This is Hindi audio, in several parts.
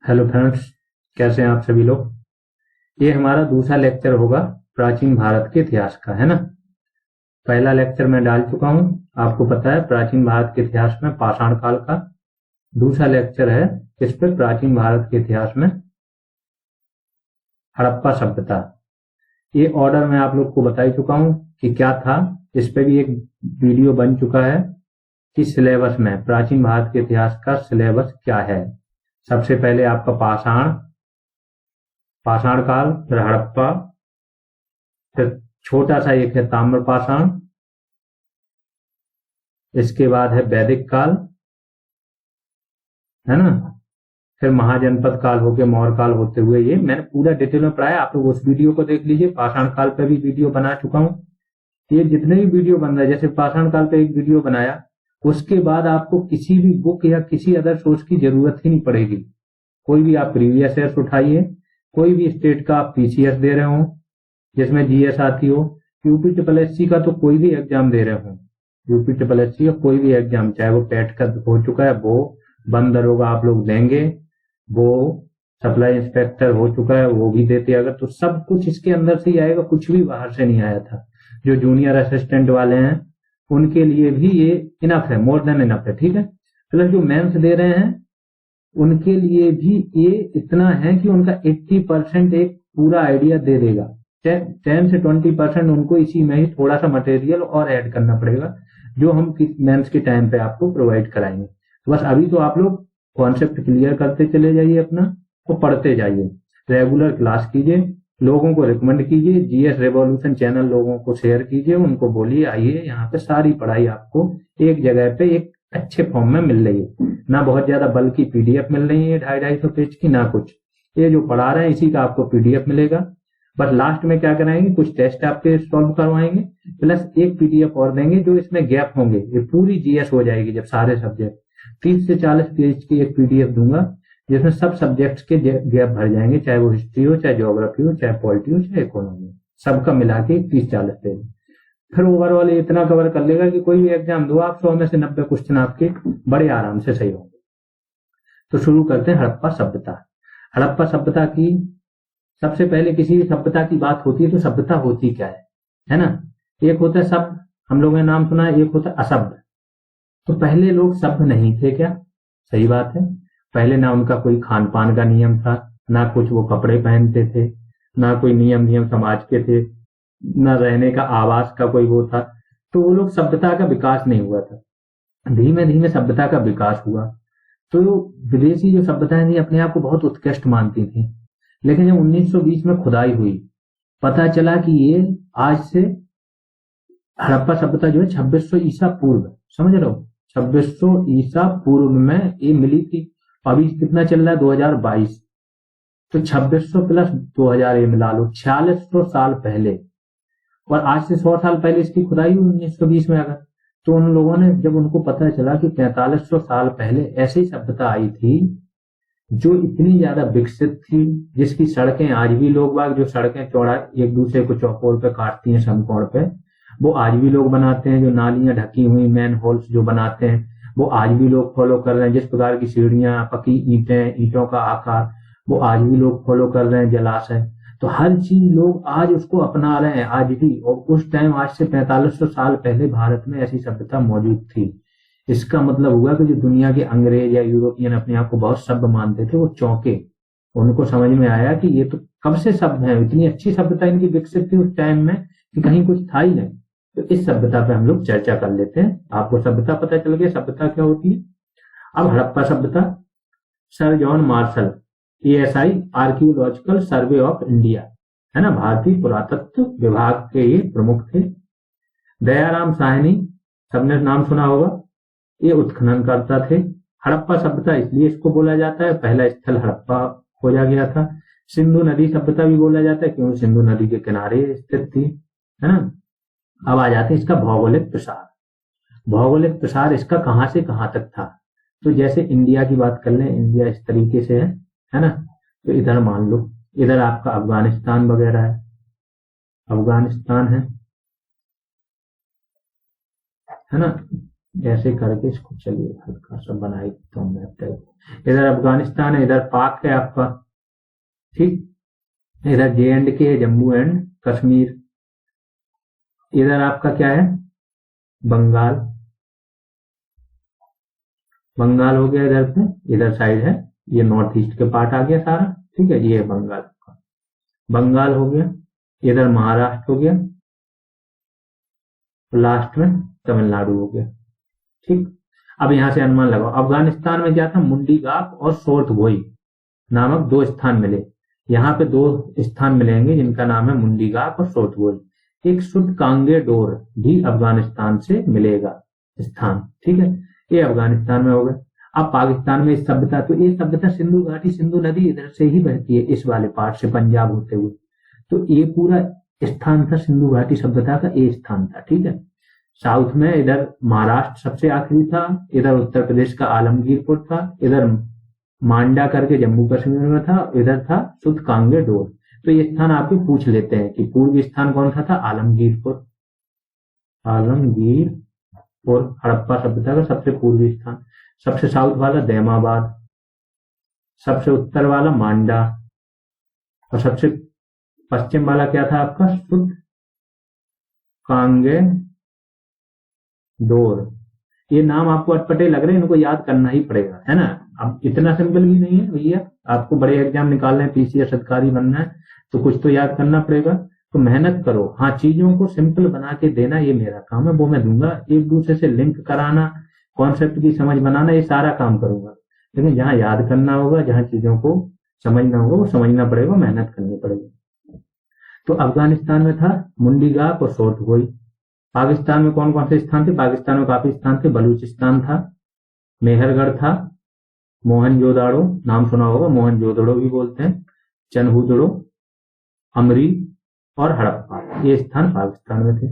हेलो फ्रेंड्स, कैसे हैं आप सभी लोग। ये हमारा दूसरा लेक्चर होगा प्राचीन भारत के इतिहास का, है ना। पहला लेक्चर मैं डाल चुका हूं, आपको पता है, प्राचीन भारत के इतिहास में पाषाण काल का। दूसरा लेक्चर है इस पे प्राचीन भारत के इतिहास में हड़प्पा सभ्यता। ये ऑर्डर मैं आप लोग को बता ही चुका हूं कि क्या था। इस पे भी एक वीडियो बन चुका है कि सिलेबस में प्राचीन भारत के इतिहास का सिलेबस क्या है। सबसे पहले आपका पाषाण काल, फिर हड़प्पा, फिर छोटा सा एक है ताम्र पाषाण, इसके बाद है वैदिक काल, है ना। फिर महाजनपद काल हो गया, मौर्य काल होते हुए ये मैंने पूरा डिटेल में पढ़ाया। आप लोग उस वीडियो को देख लीजिए। पाषाण काल पे भी वीडियो बना चुका हूं। ये जितने भी वीडियो बन रहे हैं, जैसे पाषाण काल पे एक वीडियो बनाया, उसके बाद आपको किसी भी बुक या किसी अदर सोर्स की जरूरत ही नहीं पड़ेगी। कोई भी आप प्रीवियस ईयर उठाइए, कोई भी स्टेट का आप पीसीएस दे रहे हो जिसमें जीएस आती हो, यूपी ट्रिपल एससी का तो कोई भी एग्जाम दे रहे हो, यूपी ट्रिपल एससी का कोई भी एग्जाम, चाहे वो पेट का हो चुका है, वो बंद दरोगा आप लोग देंगे, वो सप्लाई इंस्पेक्टर हो चुका है वो भी देते अगर, तो सब कुछ इसके अंदर से ही आएगा, कुछ भी बाहर से नहीं आया था। जो जूनियर असिस्टेंट वाले हैं उनके लिए भी ये इनफ है, मोर देन इनफ है, ठीक है। प्लस जो मेंस दे रहे हैं उनके लिए भी ये इतना है कि उनका 80% एक पूरा आइडिया दे देगा। 10 से 20% उनको इसी में ही थोड़ा सा मटेरियल और ऐड करना पड़ेगा, जो हम मेंस के टाइम पे आपको प्रोवाइड कराएंगे। तो बस अभी तो आप लोग कॉन्सेप्ट क्लियर करते चले जाइए अपना, तो पढ़ते जाइए, रेगुलर क्लास कीजिए, लोगों को रिकमेंड कीजिए, जीएस रेवोल्यूशन चैनल लोगों को शेयर कीजिए, उनको बोलिए आइए यहाँ पे सारी पढ़ाई आपको एक जगह पे एक अच्छे फॉर्म में मिल रही है। ना बहुत ज्यादा बल्कि पीडीएफ मिल रही है 250-250 पेज की, ना कुछ। ये जो पढ़ा रहे हैं इसी का आपको पीडीएफ मिलेगा। बस लास्ट में क्या कराएंगे, कुछ टेस्ट आपके सॉल्व करवाएंगे, प्लस एक पीडीएफ और देंगे जो इसमें गैप होंगे। ये पूरी जीएस हो जाएगी जब सारे सब्जेक्ट, 30 से 40 पेज की एक पीडीएफ दूंगा जिसमें सब सब्जेक्ट्स के गैप भर जाएंगे, चाहे वो हिस्ट्री हो, चाहे ज्योग्राफी हो, चाहे पॉलिटी हो, चाहे इकोनॉमी हो, सबका मिला के 30-40 पेज। फिर ओवरऑल इतना कवर कर लेगा कि कोई भी एग्जाम दो आप, 100 में से 90 क्वेश्चन आपके बड़े आराम से सही होंगे। तो शुरू करते हैं हड़प्पा सभ्यता। हड़प्पा सभ्यता की सबसे पहले किसी सभ्यता की बात होती है तो सभ्यता होती क्या है ना। एक होता है शब्द, हम लोगों ने नाम सुना है, एक होता है अशब्द। तो पहले लोग सभ्य नहीं थे क्या? सही बात है। पहले ना उनका कोई खान पान का नियम था, ना कुछ वो कपड़े पहनते थे, ना कोई नियम समाज के थे, न रहने का आवास का कोई वो था। तो वो लोग सभ्यता का विकास नहीं हुआ था। धीमे धीमे सभ्यता का विकास हुआ। तो विदेशी जो सभ्यताएं थी अपने आप को बहुत उत्कृष्ट मानती थी, लेकिन जब 1920 में खुदाई हुई, पता चला कि ये आज से हड़प्पा सभ्यता जो है 2600 ईसा पूर्व, समझ रहे हो, 2600 ईसा पूर्व में ये मिली थी। अभी कितना चल रहा है, 2022, तो 2600 प्लस 2000 ये मिला लो, 4600 साल पहले। और आज से 100 साल पहले इसकी खुदाई हुई 1920 में। अगर तो उन लोगों ने, जब उनको पता चला कि 4500 साल पहले ऐसी सभ्यता आई थी जो इतनी ज्यादा विकसित थी, जिसकी सड़कें आज भी लोग बाग, जो सड़कें चौड़ा एक दूसरे को चौकोर पे काटती हैं समकोण पे, वो आज भी लोग बनाते हैं। जो नालियां ढकी हुई मैन होल्स जो बनाते हैं वो आज भी लोग फॉलो कर रहे हैं। जिस प्रकार की सीढ़ियां, पक्की ईंटें, ईंटों का आकार, वो आज भी लोग फॉलो कर रहे हैं। जलाशय, तो हर चीज लोग आज उसको अपना रहे हैं आज भी। और उस टाइम आज से 4500 साल पहले भारत में ऐसी सभ्यता मौजूद थी। इसका मतलब हुआ कि जो दुनिया के अंग्रेज या यूरोपियन अपने आप को बहुत सभ्य मानते थे, वो चौंके। उनको समझ में आया कि ये तो कब से सभ्य है, इतनी अच्छी सभ्यता इनकी विकसित थी उस टाइम में कि कहीं कुछ था ही नहीं। तो इस सभ्यता पे हम लोग चर्चा कर लेते हैं। आपको सभ्यता पता चल गया सभ्यता क्या होती है। अब हड़प्पा सभ्यता, sir John Marshall, ASI archaeological survey of India, है ना, भारतीय पुरातत्व विभाग के ये प्रमुख थे। दयाराम साहनी, सबने नाम सुना होगा, ये उत्खनन करता थे। हड़प्पा सभ्यता इसलिए इसको बोला जाता है, पहला स्थल हड़प्पा खोजा गया था। सिंधु नदी सभ्यता भी बोला जाता है क्योंकि सिंधु नदी के किनारे स्थित थी, है ना। अब आ जाते हैं इसका भौगोलिक प्रसार। भौगोलिक प्रसार इसका कहां से कहां तक था। तो जैसे इंडिया की बात कर लें, इंडिया इस तरीके से है ना। तो इधर मान लो, इधर आपका अफगानिस्तान वगैरह है, अफगानिस्तान है ना। ऐसे करके इसको चलिए हल्का सा बनाई देता हूँ मैप टाइप। इधर अफगानिस्तान है, इधर पाक है आपका, ठीक। इधर J&K है, जम्मू एंड कश्मीर। इधर आपका क्या है, बंगाल, बंगाल हो गया इधर पे, इधर साइड है, ये नॉर्थ ईस्ट के पार्ट आ गया सारा, ठीक है। ये बंगाल का, बंगाल हो गया। इधर महाराष्ट्र हो गया, लास्ट में तमिलनाडु हो गया, ठीक। अब यहां से अनुमान लगाओ, अफगानिस्तान में क्या था, मुंडी गाप और सोर्थ भोई नामक दो स्थान मिले। यहाँ पे दो स्थान मिलेंगे जिनका नाम है मुंडी गाप और सोर्थ भोई। एक शुद्ध कांगे डोर भी अफगानिस्तान से मिलेगा स्थान, ठीक है। ये अफगानिस्तान में हो गए। अब पाकिस्तान में इस सभ्यता, तो ये सभ्यता सिंधु घाटी, सिंधु नदी इधर से ही बहती है, इस वाले पार्ट से पंजाब होते हुए। तो ये पूरा स्थान था सिंधु घाटी सभ्यता का, ये स्थान था, ठीक है। साउथ में इधर महाराष्ट्र सबसे आखिरी था, इधर उत्तर प्रदेश का आलमगीरपुर था, इधर मांडा करके जम्मू कश्मीर में था, इधर था शुद्ध कांगे डोर। तो ये स्थान आपके पूछ लेते हैं कि पूर्वी स्थान कौन सा था, आलमगीरपुर, आलमगीरपुर हड़प्पा सभ्यता का सबसे पूर्वी स्थान। सबसे साउथ वाला दैमाबाद, सबसे उत्तर वाला मांडा, और सबसे पश्चिम वाला क्या था आपका, शुद्ध कांगे डोर। ये नाम आपको अटपटे लग रहे हैं, इनको याद करना ही पड़ेगा, है ना। अब इतना सिंपल भी नहीं है भैया, आपको बड़े एग्जाम निकालना है, PCS अधिकारी बनना है, तो कुछ तो याद करना पड़ेगा। तो मेहनत करो, हाँ चीजों को सिंपल बना के देना ये मेरा काम है, वो मैं दूंगा। एक दूसरे से लिंक कराना, कॉन्सेप्ट की समझ बनाना, ये सारा काम करूंगा। लेकिन जहां याद करना होगा, जहां चीजों को समझना होगा, वो समझना पड़ेगा, मेहनत करनी पड़ेगी। तो अफगानिस्तान में था मुंडी गाप और सोर्थ भोई। पाकिस्तान में कौन कौन से स्थान थे, पाकिस्तान में काफी स्थान थे। बलूचिस्तान था, मेहरगढ़ था, मोहनजोदाड़ो नाम सुना होगा, मोहनजोदड़ो भी बोलते हैं, चनहुदड़ो, अमरी और हड़प्पा, ये स्थान पाकिस्तान में थे।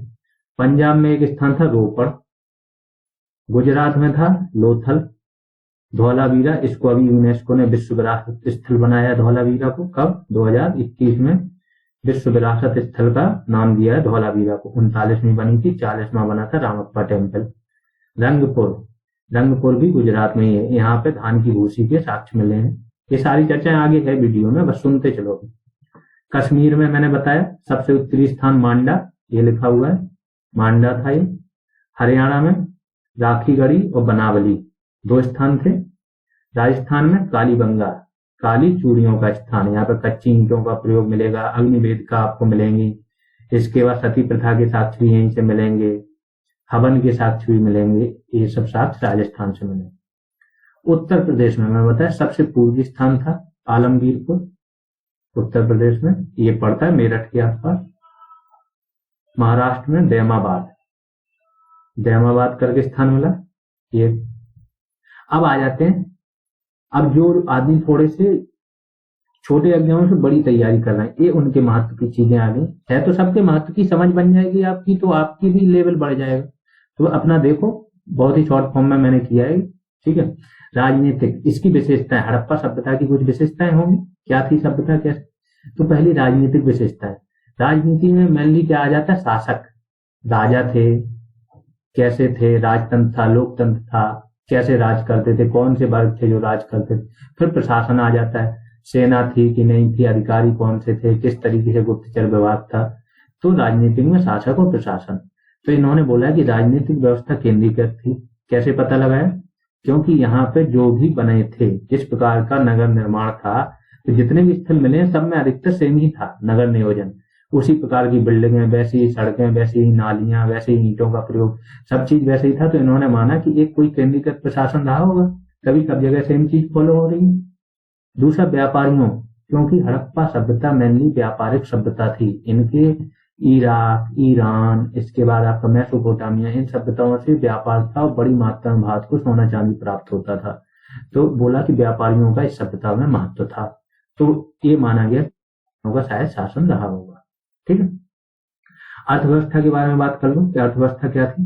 पंजाब में एक स्थान था रोपड़, गुजरात में था लोथल, धौलावीरा, इसको अभी यूनेस्को ने विश्व विरासत स्थल बनाया, धौलावीरा को कब, 2021 में विश्व विरासत स्थल का नाम दिया है धौलावीरा को। 39वीं बनी थी, 40वां बना था रामप्पा टेम्पल। रंगपुर, रंगपुर भी गुजरात में ही है, यहाँ पे धान की भूसी के साक्ष्य मिले हैं। ये सारी चर्चाएं आगे है वीडियो में, बस सुनते चलो। कश्मीर में मैंने बताया सबसे उत्तरी स्थान मांडा, ये लिखा हुआ है, मांडा था ये। हरियाणा में राखीगढ़ी और बनावली दो स्थान थे। राजस्थान में कालीबंगा, काली चूड़ियों का स्थान, यहाँ पर कच्ची ईंटों का प्रयोग मिलेगा, अग्निवेदिका आपको मिलेंगी। इसके बाद सती प्रथा के साक्ष्य भी यहीं से मिलेंगे, हवन के साक्ष्य भी मिलेंगे, ये सब साक्ष्य राजस्थान से मिलेंगे। उत्तर प्रदेश में मैं बताया सबसे पूर्वी स्थान था आलमगीरपुर, उत्तर प्रदेश में, ये पड़ता है मेरठ के आसपास। महाराष्ट्र में दैमाबाद, दैमाबाद करके स्थान मिला ये। अब आ जाते हैं, अब जो आदमी थोड़े से छोटे एग्जामों से बड़ी तैयारी कर रहे हैं, ये उनके महत्व की चीजें आ गई है। तो सबके महत्व की समझ बन जाएगी आपकी, तो आपकी भी लेवल बढ़ जाएगा। तो अपना देखो, बहुत ही शॉर्ट फॉर्म में मैंने किया है, ठीक है। राजनीतिक, इसकी विशेषताएं, हड़प्पा सभ्यता की कुछ विशेषताएं होंगी। क्या थी सभ्यता, कैसे, तो पहली राजनीतिक विशेषताएं। राजनीति में मेनली क्या आ जाता है, शासक, राजा थे, कैसे थे, राजतंत्र था, लोकतंत्र था, कैसे राज करते थे, कौन से वर्ग थे जो राज करते थे। फिर प्रशासन आ जाता है, सेना थी कि नहीं थी, अधिकारी कौन से थे, किस तरीके से गुप्तचर विभाग था। तो राजनीतिक में शासक और प्रशासन। तो इन्होंने बोला कि राजनीतिक व्यवस्था केंद्रीकृत थी। कैसे पता लगाया, क्योंकि यहाँ पे जो भी बने थे, जिस प्रकार का नगर निर्माण था, तो जितने भी स्थल मिले सब में अधिकतर सेम ही था नगर नियोजन। उसी प्रकार की बिल्डिंगें, वैसी ही सड़कें, वैसी ही नालियां, वैसे ही ईंटों का प्रयोग, सब चीज वैसे ही था। तो इन्होंने माना कि एक कोई केंद्रीकृत प्रशासन रहा होगा, कभी सब जगह सेम चीज फॉलो हो रही है। दूसरा, व्यापारियों, क्योंकि हड़प्पा सभ्यता मेनली व्यापारिक सभ्यता थी। इनके इराक, ईरान, इसके बाद आपका मेसोपोटामिया, इन सभ्यताओं से व्यापार था और बड़ी मात्रा में भारत को सोना चांदी प्राप्त होता था। तो बोला कि व्यापारियों का इस सभ्यता में महत्व था। तो ये माना गया होगा शायद शासन रहा होगा, ठीक है। अर्थव्यवस्था के बारे में बात कर लो कि अर्थव्यवस्था क्या थी।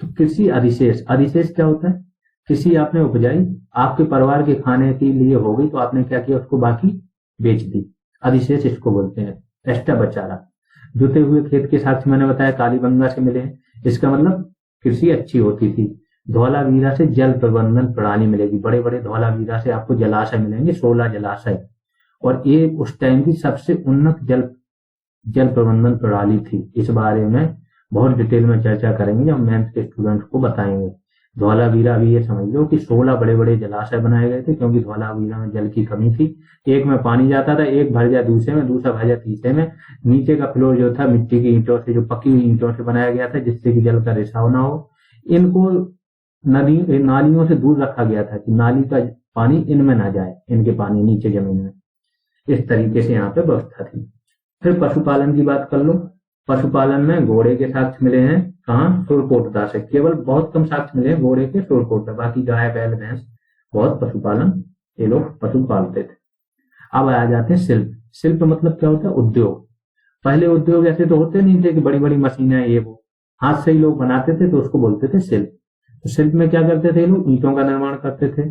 तो कृषि अधिशेष, अधिशेष क्या होता है, कृषि आपने उपजाई, आपके परिवार के खाने के लिए हो गई, तो आपने क्या किया, उसको बाकी बेच दी, अधिशेष इसको बोलते हैं, एक्स्ट्रा बचा रहा। जुते हुए खेत के साक्ष्य मैंने बताया कालीबंगा से मिले हैं, इसका मतलब कृषि अच्छी होती थी। धौलावीरा से जल प्रबंधन प्रणाली मिलेगी, बड़े बड़े धौलावीरा से आपको जलाशय मिलेंगे, 16 जलाशय, और ये उस टाइम की सबसे उन्नत जल प्रबंधन प्रणाली थी। इस बारे में बहुत डिटेल में चर्चा करेंगे जब मेंस के स्टूडेंट्स को बताएंगे। धौलावीरा अभी ये समझ लो कि 16 बड़े बड़े जलाशय बनाए गए थे, क्योंकि धौलावीरा में जल की कमी थी। एक में पानी जाता था, एक भर जाए दूसरे में, दूसरा भर जाए तीसरे में। नीचे का फ्लोर जो था मिट्टी की ईंटों से, जो पकी हुई ईंटों से बनाया गया था, जिससे कि जल का रिसाव ना हो। इनको नालियों से दूर रखा गया था कि नाली का पानी इनमें ना जाए, इनके पानी नीचे जमीन में। इस तरीके से यहाँ पे व्यवस्था थी। फिर पशुपालन की बात कर लो। पशुपालन में घोड़े के साक्ष्य मिले हैं, कहाँ? सुरकोटदा से। केवल बहुत कम साक्ष्य मिले हैं घोड़े के, सुरकोटदा। बाकी गाय बैल भैंस बहुत पशुपालन ये लोग पशु पालते थे। अब आ जाते हैं शिल्प। शिल्प मतलब क्या होता है? उद्योग। पहले उद्योग ऐसे तो होते नहीं थे कि बड़ी बड़ी मशीनें ये वो, हाथ से ही लोग बनाते थे, तो उसको बोलते थे शिल्प। तो शिल्प में क्या करते थे लोग? ईंटों का निर्माण करते थे,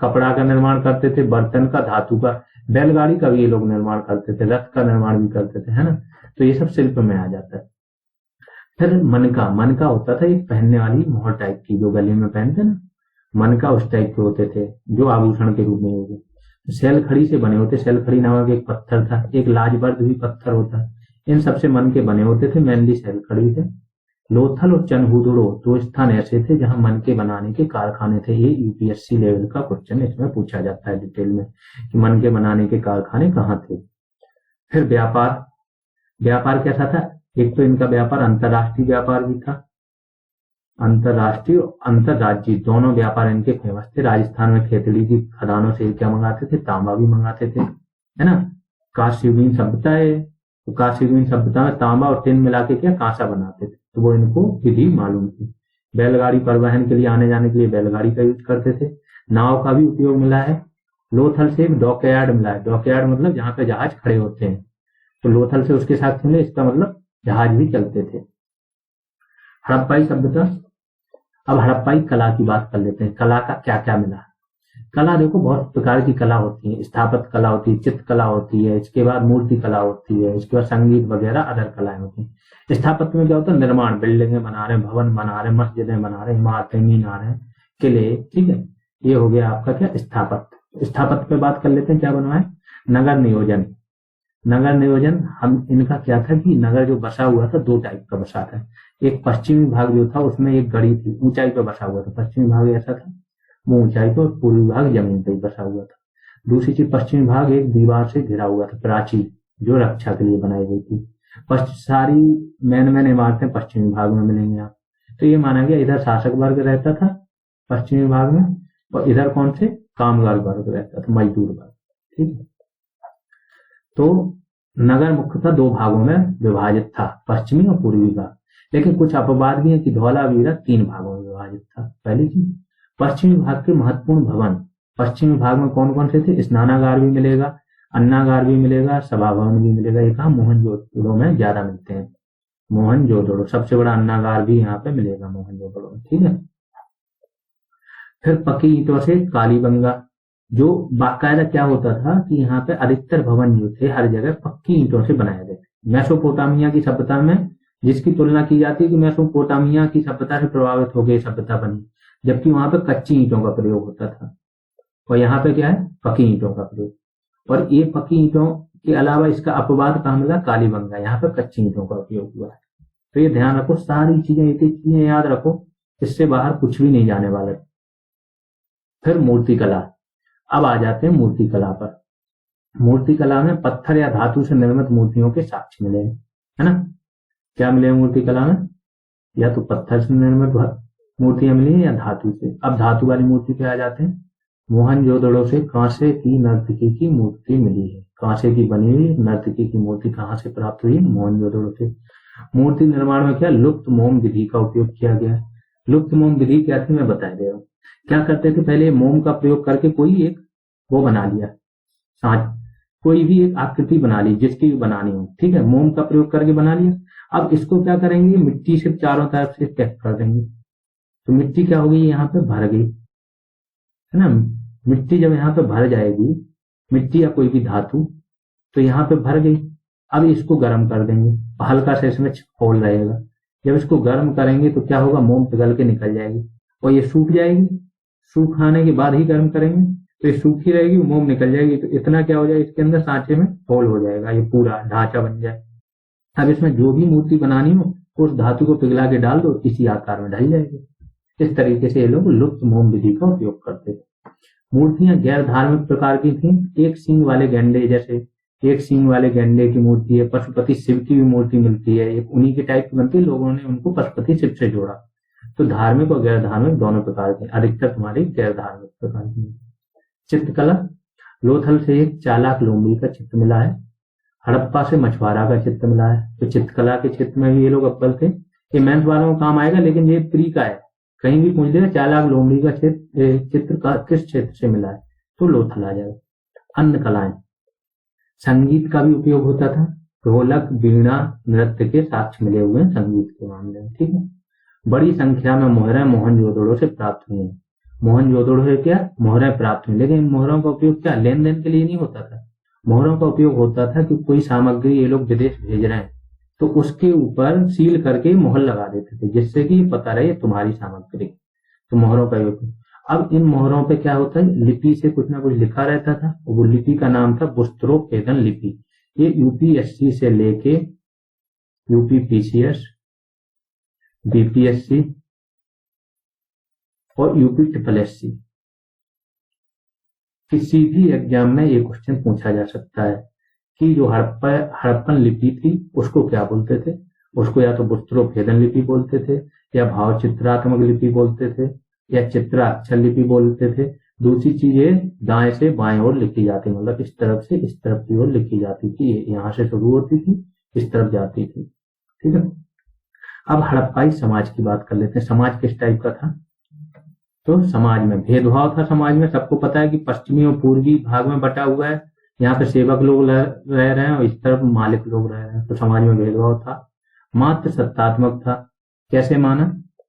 कपड़ा का निर्माण करते थे, बर्तन का, धातु का, बैलगाड़ी का भी ये लोग निर्माण करते थे, रथ का निर्माण भी करते थे, है ना। तो ये सब शिल्प में आ जाता है। फिर मनका। मनका होता था एक पहनने वाली मोहर टाइप की, जो गले में पहनते ना, मनका उस टाइप के होते थे, जो आभूषण के रूप में होते। शैल खड़ी से बने होते, शैल खड़ी नामक एक पत्थर था, एक लाजबर्द भी पत्थर होता है, इन सबसे मन के बने होते थे, मेनली शैल खड़ी थे। लोथल और चनहुदड़ो दो स्थान ऐसे थे जहां मन के बनाने के कारखाने थे। ये यूपीएससी लेवल का क्वेश्चन इसमें पूछा जाता है डिटेल में कि मन के बनाने के कारखाने कहाँ थे। फिर व्यापार। व्यापार कैसा था? एक तो इनका व्यापार अंतरराष्ट्रीय व्यापार भी था, अंतरराष्ट्रीय और अंतरराज्यीय दोनों व्यापार इनके फेमस थे। राजस्थान में खेतड़ी की खदानों से क्या मंगाते थे? तांबा भी मंगाते थे, है ना। कांस्ययुगीन सभ्यता है, तो कांस्ययुगीन सभ्यता में तांबा और टिन मिला के क्या कांसा बनाते थे, तो वो इनको विधि मालूम थी। बैलगाड़ी परिवहन के लिए, आने जाने के लिए बैलगाड़ी का यूज करते थे। नाव का भी उपयोग मिला है। लोथल से एक डॉकयार्ड मिला है। डॉकयार्ड मतलब जहां पे जहाज खड़े होते हैं, तो लोथल से उसके साथ मिले, इसका मतलब जहाज भी चलते थे। हड़प्पाई सभ्यता। अब हड़प्पाई कला की बात कर लेते हैं। कला का क्या क्या मिला? कला देखो बहुत प्रकार की कला होती है। स्थापत्य कला होती है, चित्रकला होती है, इसके बाद मूर्ति कला होती है, इसके बाद संगीत वगैरह अदर कलाएं होती हैं। स्थापत्य में क्या होता है? निर्माण, बिल्डिंगें बना रहे, भवन बना रहे, मस्जिदें बना रहे, इमारतें, मीनारें, किले, ठीक है। ये हो गया आपका क्या? स्थापत्य। स्थापत्य पे बात कर लेते हैं, क्या बनवाए? नगर नियोजन। नगर नियोजन हम इनका क्या था कि नगर जो बसा हुआ था, दो टाइप का बसा था। एक पश्चिमी भाग जो था उसमें एक गढ़ी थी, ऊंचाई पे बसा हुआ था। पश्चिमी भाग ऐसा था, वो ऊंचाई पे, और पूर्वी भाग जमीन पे ही बसा हुआ था। दूसरी चीज, पश्चिमी भाग एक दीवार से घिरा हुआ था, प्राचीर, जो रक्षा के लिए बनाई गई थी। सारी मैन इमारतें पश्चिमी भाग में मिलेंगी आप। तो ये माना गया इधर शासक वर्ग रहता था पश्चिमी भाग में, और इधर कौन से? कामगार वर्ग रहता था, मजदूर वर्ग, ठीक है। तो नगर मुख्यतः दो भागों में विभाजित था, पश्चिमी और पूर्वी भाग। लेकिन कुछ अपवाद भी है कि धौलावीरा 3 भागों में विभाजित था। पहली चीज, पश्चिमी भाग के महत्वपूर्ण भवन। पश्चिमी भाग में कौन कौन से थे? स्नानागार भी मिलेगा, अन्नागार भी मिलेगा, सभा भवन भी मिलेगा। ये कहा? मोहनजोदड़ो में ज्यादा मिलते हैं। मोहनजोदड़ो सबसे बड़ा अन्नागार भी यहाँ पे मिलेगा, मोहनजोदड़ो में, ठीक है। फिर पक्की ईंटों से कालीबंगा, जो बाकायदा क्या होता था कि यहाँ पे अधिकतर भवन जो थे हर जगह पक्की ईंटों से बनाए गए थे। मेसोपोटामिया की सभ्यता में जिसकी तुलना की जाती है कि मेसोपोटामिया की सभ्यता से प्रभावित हो गई सभ्यता बनी, जबकि वहां पे कच्ची ईंटों का प्रयोग होता था, और यहाँ पे क्या है? पक्की ईंटों का प्रयोग। और ये पक्की ईंटों के अलावा इसका अपवाद कहाँ मिला? कालीबंगा, यहाँ पे कच्ची ईंटों का उपयोग हुआ है। तो ये ध्यान रखो, सारी चीजें एक एक चीजें याद रखो, इससे बाहर कुछ भी नहीं जाने वाला। फिर मूर्तिकला। अब आ जाते हैं मूर्ति कला पर। मूर्ति कला में पत्थर या धातु से निर्मित मूर्तियों के साक्ष्य मिले हैं, है ना। क्या मिले मूर्ति कला में? या तो पत्थर से निर्मित मूर्तियां मिली है या धातु से। अब धातु वाली मूर्ति पे आ जाते हैं। मोहनजोदड़ो से कांसे की नर्तकी की मूर्ति मिली है। कांसे की बनी हुई नर्तकी की मूर्ति कहाँ से प्राप्त हुई? मोहनजोदड़ो से। मूर्ति निर्माण में क्या? लुप्त मोम विधि का उपयोग किया गया। लुप्त मोम विधि क्या थी मैं बता दे रहा हूँ। क्या करते थे? पहले मोम का प्रयोग करके कोई एक वो बना लिया, सांच, कोई भी एक आकृति बना ली जिसकी भी बनानी हो, ठीक है, मोम का प्रयोग करके बना लिया। अब इसको क्या करेंगे? मिट्टी से चारों तरफ से पैक कर देंगे, तो मिट्टी क्या होगी? यहाँ पे भर गई, है ना। मिट्टी जब यहाँ पे भर जाएगी, मिट्टी या कोई भी धातु, तो यहाँ पे भर गई। अब इसको गर्म कर देंगे, हल्का से इसमें होल रहेगा। जब इसको गर्म करेंगे तो क्या होगा? मोम पिघल के निकल जाएगी, और ये सूख जाएगी, सूखाने के बाद ही गर्म करेंगे तो ये सूखी रहेगी, मोम निकल जाएगी, तो इतना क्या हो जाएगा, इसके अंदर सांचे में होल हो जाएगा, ये पूरा ढांचा बन जाए। अब इसमें जो भी मूर्ति बनानी हो उस धातु को पिघला के डाल दो, इसी आकार में ढल जाएगी। इस तरीके से ये लोग लुप्त मोम विधि का उपयोग करते थे। मूर्तियां गैर धार्मिक प्रकार की थी। एक सींग वाले गेंडे, जैसे एक सींग वाले गेंडे की मूर्ति है, पशुपति शिव की भी मूर्ति मिलती है, एक उन्हीं के टाइप की बनती है, लोगों ने उनको पशुपति शिव से जोड़ा। तो धार्मिक और गैर धार्मिक दोनों प्रकार के, अधिकतर तुम्हारी गैर धार्मिक प्रकार की। चित्रकला, लोथल से एक चालाक लोमड़ी का चित्र मिला है, हड़प्पा से मछुआरा का चित्र मिला है। तो चित्रकला के क्षेत्र में भी ये लोग अव्वल थे। ये मैथ वालों को काम आएगा, लेकिन ये प्री का है, कहीं भी पूछ लेगा चालाक लोमड़ी का चित्र का किस क्षेत्र से मिला है, तो लोथल आ जाएगा। अन्य कलाएं, संगीत का भी उपयोग होता था, ढोलक, वीणा, नृत्य के साक्ष्य मिले हुए हैं संगीत के मामले में। ठीक है। बड़ी संख्या में मोहरें मोहनजोदड़ो से प्राप्त हुई हैं। मोहनजोदड़ो से क्या मोहरें प्राप्त हुई, लेकिन इन मोहरों का उपयोग क्या लेन देन के लिए नहीं होता था। मोहरों का उपयोग होता था कि कोई सामग्री ये लोग विदेश भेज रहे हैं तो उसके ऊपर सील करके मोहर लगा देते थे, जिससे कि पता रहे तुम्हारी सामग्री। तो मोहरों का उपयोग। अब इन मोहरों पे क्या होता है, लिपि से कुछ ना कुछ लिखा रहता था, वो लिपि का नाम था बुस्त्रोपेदन लिपि। ये यूपीएससी से लेके यूपीपीसीएस, बीपीएससी और यूपी SSC किसी भी एग्जाम में ये क्वेश्चन पूछा जा सकता है कि जो हड़प्पन लिपि थी उसको क्या बोलते थे। उसको या तो बुस्त्रोपेदन लिपि बोलते थे, या भाव चित्रात्मक लिपि बोलते थे, या चित्राक्षर लिपि बोलते थे। दूसरी चीज ये दाएं से बाएं ओर लिखी जाती, मतलब इस तरफ से इस तरफ की ओर लिखी जाती थी, यहाँ से शुरू होती थी इस तरफ जाती थी। ठीक है। अब हड़प्पाई समाज की बात कर लेते हैं। समाज किस टाइप का था, तो समाज में भेदभाव था। समाज में सबको पता है कि पश्चिमी और पूर्वी भाग में बटा हुआ है, यहाँ पे सेवक लोग रह रहे हैं और इस तरफ मालिक लोग रह रहे हैं, तो समाज में भेदभाव था। मात्र सत्तात्मक था। कैसे माना,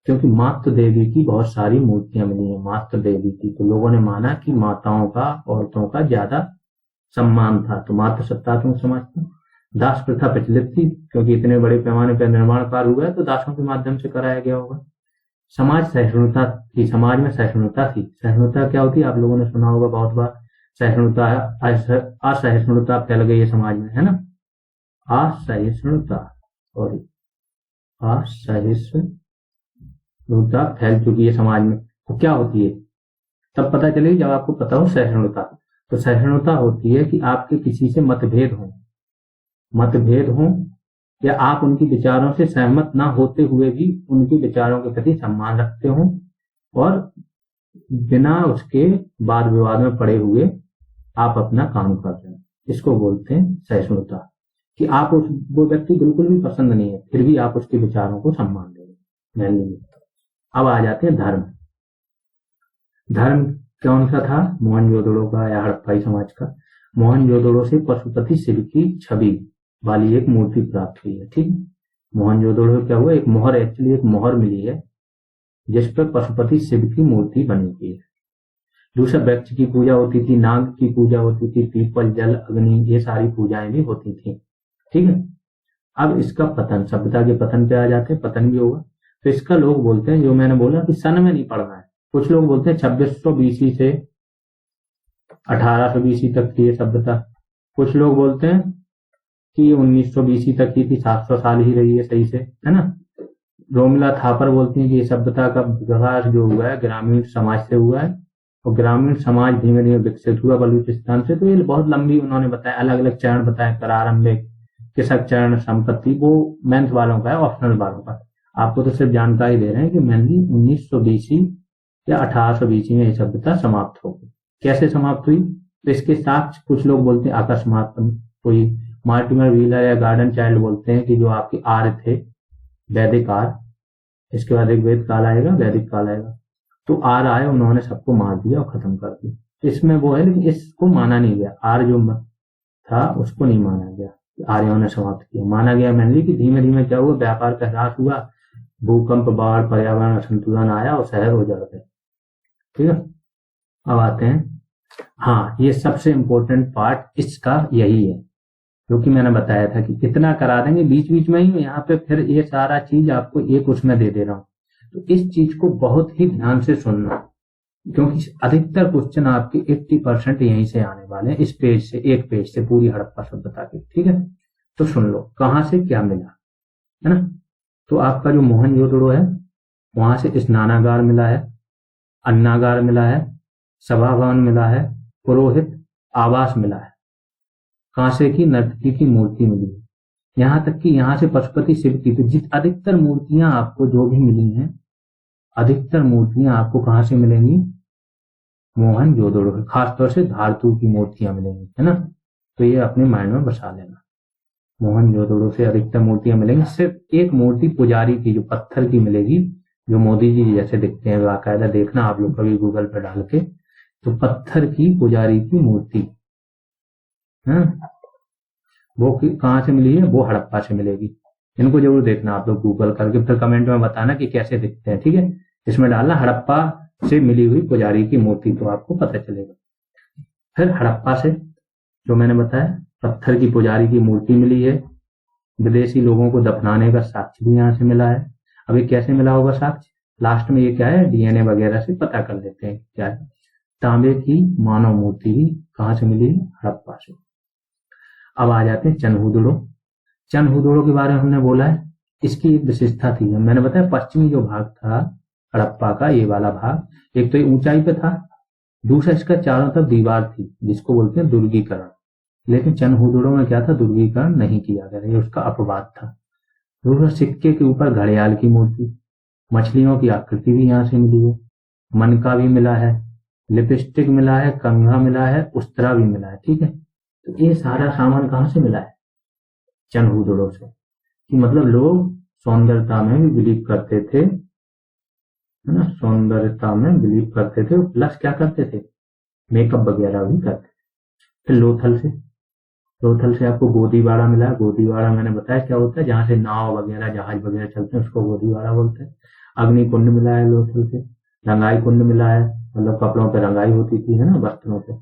क्योंकि मातृ देवी की बहुत सारी मूर्तियां मिली है, मातृ देवी की, तो लोगों ने माना कि माताओं का, औरतों का ज्यादा सम्मान था, तो मात्र सत्तात्मक समाज था। दास प्रथा प्रचलित थी, क्योंकि इतने बड़े पैमाने पर निर्माण कार्य हुआ है तो दासों के माध्यम से कराया गया होगा। समाज सहिष्णुता थी, समाज में सहिष्णुता थी। सहिष्णुता क्या होती है, आप लोगों ने सुना होगा बहुत बार, सहिष्णुता असहिष्णुता फैल गई है समाज में, है ना। असहिष्णुता और असहिष्णुता फैल चुकी है समाज में। तो क्या होती है, तब पता चलेगी जब आपको पता हो सहिष्णुता। तो सहिष्णुता होती है कि आपके किसी से मतभेद हो या आप उनके विचारों से सहमत ना होते हुए भी उनके विचारों के प्रति सम्मान रखते हो और बिना उसके वाद विवाद में पड़े हुए आप अपना काम कर रहे हैं। इसको बोलते हैं सहिष्णुता, कि आप वो व्यक्ति बिल्कुल भी पसंद नहीं है फिर भी आप उसके विचारों को सम्मान देंगे। अब आ जाते हैं धर्म। धर्म कौन सा था, मोहनजोदड़ो का या हड़प्पाई समाज का। मोहनजोदड़ो से पशुपति शिव की छवि वाली एक मूर्ति प्राप्त हुई है। ठीक, मोहनजोदड़ो क्या हुआ, एक मोहर, एक्चुअली एक मोहर मिली है जिस पर पशुपति शिव की मूर्ति बनी हुई है। दूसरा, वृक्ष की पूजा होती थी, नाग की पूजा होती थी, पीपल, जल, अग्नि, ये सारी पूजाएं भी होती थी। ठीक है। अब इसका पतन, सभ्यता के पतन पे आ जाते हैं, पतन भी होगा। तो इसका लोग बोलते हैं, जो मैंने बोला कि सन में नहीं पढ़ना है, कुछ लोग बोलते हैं 2600 BC से 1800 BC तक थी ये सभ्यता। कुछ लोग बोलते हैं कि 1900 BC तक ही थी, 700 साल ही रही है सही से, है ना। रोमिला थापर बोलती हैं कि ये सभ्यता का विकास जो हुआ है ग्रामीण समाज से हुआ है और ग्रामीण समाज धीमे धीमे विकसित हुआ बलूचिस्तान से। तो ये बहुत लंबी उन्होंने बताया, अलग अलग चरण बताए, प्रारंभिक, किसक चरण, संपत्ति, वो मैथ वालों का है, ऑप्शनल वालों का। आपको तो सिर्फ जानकारी दे रहे हैं कि मेनली 1900 BC या 1800 BC में ये सभ्यता समाप्त हो गई। कैसे समाप्त हुई, तो इसके साक्ष्य कुछ लोग बोलते हैं अकस्मात, कोई मार्टिमर व्हीलर या गार्डन चाइल्ड बोलते हैं कि जो आपके आर्य थे, वैदिक आर्य, इसके बाद एक वेद काल आएगा, वैदिक काल आएगा, तो आर्य आए, उन्होंने सबको मार दिया और खत्म कर दिया। इसमें वो है, लेकिन इसको माना नहीं गया, आर्य जो था उसको नहीं माना गया, आर्यों ने समाप्त किया। माना गया मेनली कि धीमे धीमे क्या हुआ, व्यापार का ह्रास हुआ, भूकंप, बाढ़, पर्यावरण असंतुलन आया और शहर उजड़ गए। ठीक है। अब आते हैं, हाँ, ये सबसे इंपॉर्टेंट पार्ट इसका यही है, क्योंकि मैंने बताया था कि कितना करा देंगे बीच बीच में ही, यहाँ पे फिर ये सारा चीज आपको एक उसमें दे रहा हूँ। तो इस चीज को बहुत ही ध्यान से सुनना, क्योंकि अधिकतर क्वेश्चन आपके 80% यहीं से आने वाले हैं, इस पेज से, एक पेज से, पूरी हड़प्पा सभ्यता के। ठीक है, तो सुन लो कहां से क्या मिला, है ना। तो आपका जो मोहनजोदड़ो है, वहां से स्नानागार मिला है, अन्नागार मिला है, सभा भवन मिला है, पुरोहित आवास मिला है, कांसे की नर्तकी की मूर्ति मिली है, यहां तक कि यहां से पशुपति शिव की। तो अधिकतर मूर्तियां आपको जो भी मिली हैं, अधिकतर मूर्तियां आपको कहां से मिलेंगी, मोहनजोदड़ो, खासतौर से धारतू की मूर्तियां मिलेंगी, है ना। तो ये अपने माइंड में बसा लेना, मोहनजोदड़ो से अधिकतर मूर्तियां मिलेंगी। सिर्फ एक मूर्ति पुजारी की जो पत्थर की मिलेगी, जो मोदी जी जैसे दिखते हैं, बाकायदा देखना आप लोग कभी गूगल पे डाल के, तो पत्थर की पुजारी की मूर्ति है, वो कहां से मिली है, वो हड़प्पा से मिलेगी। इनको जरूर देखना आप लोग गूगल करके, फिर कमेंट में बताना कि कैसे दिखते हैं। ठीक है, इसमें डालना हड़प्पा से मिली हुई पुजारी की मूर्ति, तो आपको पता चलेगा। फिर हड़प्पा से जो मैंने बताया, पत्थर की पुजारी की मूर्ति मिली है, विदेशी लोगों को दफनाने का साक्ष्य भी यहाँ से मिला है। अब ये कैसे मिला होगा साक्ष्य, लास्ट में ये क्या है, डीएनए वगैरह से पता कर लेते हैं क्या है। तांबे की मानव मूर्ति भी कहां से मिली, हड़प्पा से। अब आ जाते हैं चनहुदड़ो। चनहुदड़ो के बारे में हमने बोला है, इसकी एक विशेषता थी, मैंने बताया पश्चिमी जो भाग था हड़प्पा का, ये वाला भाग, एक तो ये ऊंचाई पे था, दूसरा इसका चारों तरफ दीवार थी, जिसको बोलते हैं दुर्गीकरण। लेकिन चनहुदड़ो में क्या था, दुर्गीकरण नहीं किया गया, ये उसका अपवाद था। दूसरा, सिक्के के ऊपर घड़ियाल की मूर्ति, मछलियों की आकृति भी यहाँ से मिली है, मनका भी मिला है, लिपस्टिक मिला है, कंघा मिला है, उस्तरा भी मिला है। ठीक है, तो ये सारा सामान कहां से मिला है, चनहुदड़ो से। कि मतलब लोग सौंदर्यता में भी बिलीव करते थे, है ना, सौंदर्यता में बिलीव करते थे, प्लस क्या करते थे, मेकअप वगैरह भी करते थे। फिर लोथल से आपको गोदीवाड़ा मिला। गोदीवाड़ा मैंने बताया क्या होता है, जहां से नाव वगैरह, जहाज वगैरह चलते हैं, उसको गोदीवाड़ा बोलते हैं। अग्निकुंड मिला है लोथल से। रंगाई कुंड मिला है, मतलब कपड़ों पे रंगाई होती थी, है ना, वस्त्रों पे।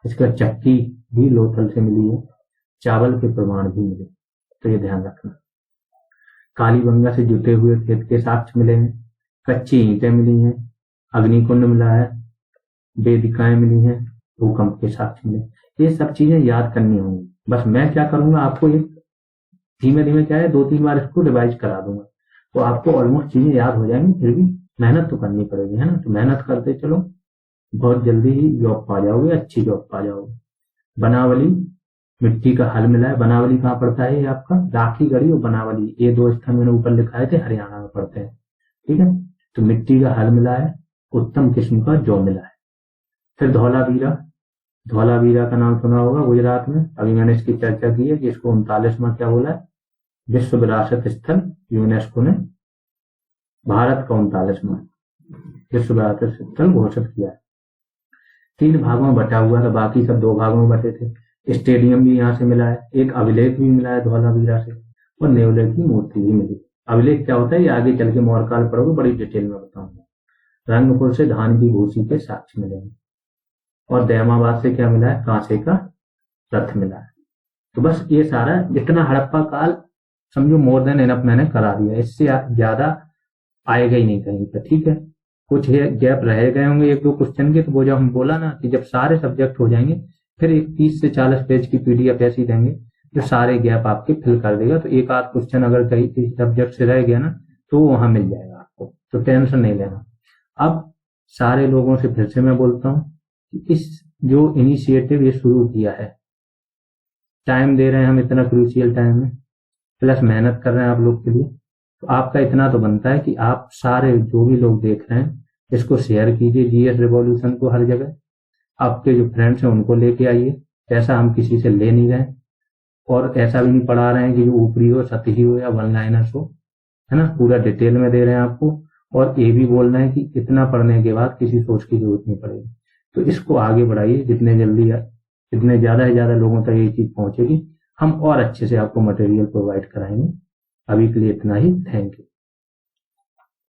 इसका चक्की भी लोथल से मिली है। चावल के प्रमाण भी मिले, तो ये ध्यान रखना। कालीबंगा से जुटे हुए खेत के साक्ष्य मिले हैं, कच्ची ईंटें मिली हैं, अग्निकुंड मिला है, वेदिकाएं मिली हैं, भूकंप के साक्ष्य मिले। ये सब चीजें याद करनी होंगी। बस मैं क्या करूंगा, आपको एक धीमे धीमे क्या है, 2-3 बार इसको रिवाइज करा दूंगा, तो आपको ऑलमोस्ट चीजें याद हो जाएंगी। फिर भी मेहनत तो करनी पड़ेगी, है ना, तो मेहनत करते चलो, बहुत जल्दी ही जॉब पा जाओगे, अच्छी जॉब पा जाओगे। बनावली, मिट्टी का हल मिला है। बनावली कहाँ पड़ता है, ये आपका राखीगढ़ी और बनावली, ये 2 स्थान मैंने ऊपर लिखाए थे, हरियाणा में पड़ते हैं। ठीक है, तो मिट्टी का हल मिला है, उत्तम किस्म का जौ मिला है। फिर धौलावीरा का नाम सुना होगा, गुजरात में। अभी मैंने इसकी चर्चा की है कि इसको 39वां क्या बोला है, विश्व विरासत स्थल यूनेस्को ने भारत का 39वां विश्व विरासत स्थल घोषित किया है। 3 भागों में बटा हुआ था, बाकी सब 2 भागों में बटे थे। स्टेडियम भी यहाँ से मिला है, एक अभिलेख भी मिला है धौलावीरा से, और नेवले की मूर्ति भी मिली। अभिलेख क्या होता है, ये आगे चल के मौर्यकाल पढ़ोगे, बड़ी डिटेल में बताऊंगा। रंगपुर से धान की भूसी के साक्ष्य मिलेंगे, और दयामाबाद से क्या मिला है, कांसे का रथ मिला है। तो बस ये सारा जितना हड़प्पा काल समझो मोर देन इनफ मैंने करा दिया, इससे ज्यादा आएगा ही नहीं कहीं पर। ठीक है, कुछ गैप रह गए होंगे 1-2 क्वेश्चन के, तो वो जो हम बोला ना कि जब सारे सब्जेक्ट हो जाएंगे, फिर एक 30 से 40 पेज की पीडीएफ ऐसी देंगे जो सारे गैप आपके फिल कर देगा। तो एक आध क्वेश्चन अगर कहीं किसी सब्जेक्ट से रह गया ना, तो वहां मिल जाएगा आपको, तो टेंशन नहीं लेना। अब सारे लोगों से फिर से मैं बोलता हूँ कि इस जो इनिशिएटिव ये शुरू किया है, टाइम दे रहे हैं हम इतना क्रूशियल टाइम में, प्लस मेहनत कर रहे हैं आप लोग के लिए, तो आपका इतना तो बनता है कि आप सारे जो भी लोग देख रहे हैं, इसको शेयर कीजिए, जीएस रिवॉल्यूशन को हर जगह। आपके जो फ्रेंड्स हैं उनको लेके आइए, ऐसा हम किसी से ले नहीं रहे, और ऐसा भी नहीं पढ़ा रहे हैं कि जो ऊपरी हो, सतही हो, या वन लाइनर्स हो, है ना, पूरा डिटेल में दे रहे हैं आपको। और ये भी बोलना है कि इतना पढ़ने के बाद किसी सोच की जरूरत नहीं पड़ेगी। तो इसको आगे बढ़ाइए, जितने जल्दी, जितने ज्यादा से ज्यादा लोगों तक ये चीज पहुंचेगी, हम और अच्छे से आपको मटेरियल प्रोवाइड कराएंगे। अभी के लिए इतना ही, थैंक यू।